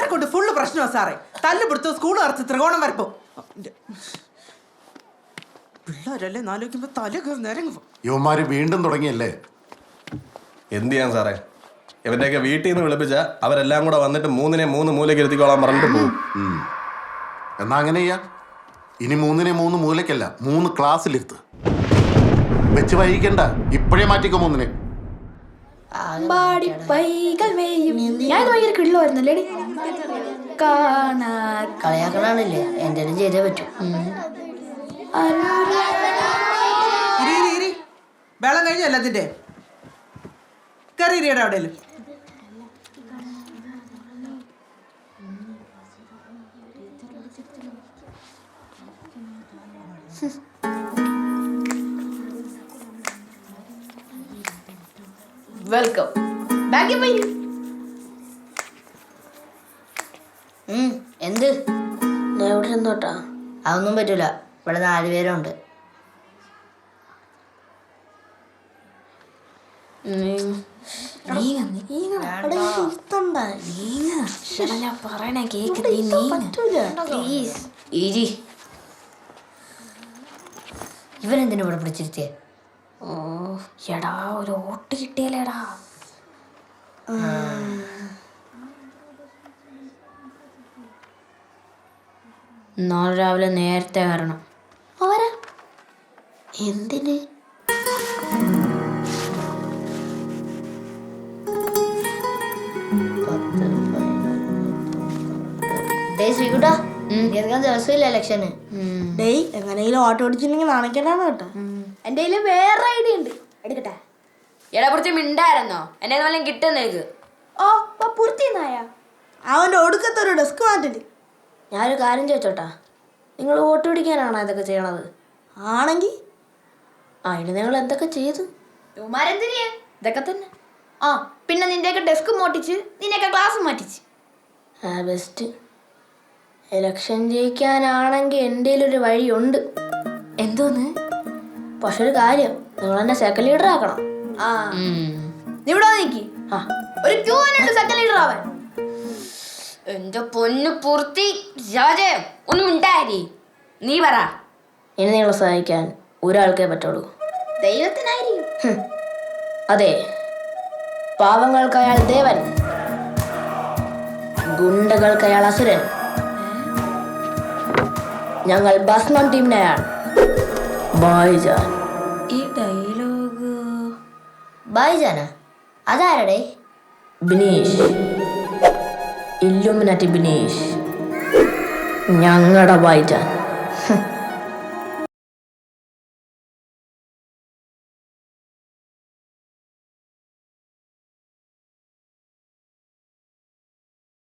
ഇവന്മാരെ കൊണ്ട് ഫുള്ള് പ്രശ്നമാ സാറേ. തല്ലുപിടുത്തോ സ്കൂൾ അടച്ച് ത്രികോണം വരപ്പോ. പിള്ളേരല്ലേ നാലോക്കുമ്പോ തല നിരങ്ങും. യുവമാര് വീണ്ടും തുടങ്ങിയല്ലേ? എന്ത് ചെയ്യാൻ സാറേ, ഇവന്റെയൊക്കെ വീട്ടിൽ നിന്ന് വിളിപ്പിച്ച അവരെല്ലാം കൂടെ വന്നിട്ട് 3-നെ 3 മൂലയ്ക്ക് ഇരുത്തിക്കോളാൻ പറഞ്ഞിട്ട് പോകും. എന്നാ അങ്ങനെ ചെയ്യാ. ഇനി 3-നെ 3 മൂലയ്ക്കല്ല, 3 ക്ലാസ്സിലിരുത്ത്. വെച്ച് വൈകിക്കണ്ട, ഇപ്പോഴേ മാറ്റിക്കോ 3-നെ. ഞാൻ ഭയങ്കര കിള്ളുമായിരുന്നല്ലേ കളിയാക്കണാണല്ലേ, എന്തേലും ചെയ്തേ പറ്റൂ. വെള്ളം കഴിഞ്ഞ എല്ലാത്തിന്റെ കറിയുടെ അവിടെ വെൽക്കം ബാക്കി പോയി. എന്ത് എവിടെ ഇരുന്നോട്ടാ? അതൊന്നും പറ്റൂല, ഇവിടെ 4 പേരുണ്ട്. ഇവനെന്തിനാ ഇവിടെ പിടിച്ചിരുത്തിയേ? ഓ എടാ, ഒരു ഓട്ട് കിട്ടിയല്ലേടാ. നാളെ രാവിലെ നേരത്തെ വരണം. ആരാ? എന്തിന്? ദിവസമില്ല ഇലക്ഷന്. എങ്ങനെയെങ്കിലും ഓട്ടോ ഓടിച്ചില്ലെങ്കിൽ നാണക്കേടാണ് കേട്ടോ. എന്റെ കയ്യില് വേറെ ഐഡിയ ഉണ്ട്, എടുക്കട്ടെ? എടാ പുറത്ത് മിണ്ടായിരുന്നോ? എന്നെ വല്ലതും കിട്ടുന്നേക്ക്. ഓ പൂർത്തിയായ അവന്റെ ഒടുക്കത്തെ ഒരു ഡെസ്ക് മാറ്റില്ല. ഞാനൊരു കാര്യം ചോദിച്ചോട്ടാ, നിങ്ങൾ വോട്ട് പിടിക്കാനാണോ ഇതൊക്കെ ചെയ്യണത്? ആണെങ്കിൽ അതിന് നിങ്ങൾ എന്തൊക്കെ ചെയ്തു? ഇവന്മാരെന്തിനാ ഇതൊക്കെ തന്നെ. ആ പിന്നെ നിന്റെയൊക്കെ ഡെസ്ക് മോട്ടിച്ച് നിന്നെയൊക്കെ ക്ലാസ് മാറ്റിച്ച്. ബെസ്റ്റ്. ഇലക്ഷൻ ജയിക്കാനാണെങ്കിൽ എൻ്റെ ഒരു വഴിയുണ്ട്. എന്തോന്ന്? പക്ഷെ ഒരു കാര്യം, നിങ്ങൾ എന്നെ സെക്കൻഡ് ലീഡർ ആക്കണം. നീ ഇവിടെ നിൽക്കി, ഒരു ക്യൂ സെക്കൻഡ് ലീഡർ ആവാൻ. എന്റെ പൊന്നു പൂർത്തി രാജയം ഒന്നും ഉണ്ടായി. നീ പറ. ഇനി നിങ്ങളെ സഹായിക്കാൻ ഒരാൾക്കേ പറ്റുള്ളൂ. ദൈവത്തിനായിരിക്കും. അതെ, പാവങ്ങൾക്ക് അയാൾ ദേവൻ, ഗുണ്ടകൾക്ക് അയാൾ അസുരൻ. ഞങ്ങൾ ഭസ്മം ടീമിനെയാണ്. ബായ്ജാൻ. ഈ ഡയലോഗ് ബായ്ജാനാ? അതാരടെ? ബിനീഷ്, ഇല്ലുമിനാറ്റി ബിനീഷ്, ഞങ്ങളുടെ ബായ്ജാൻ.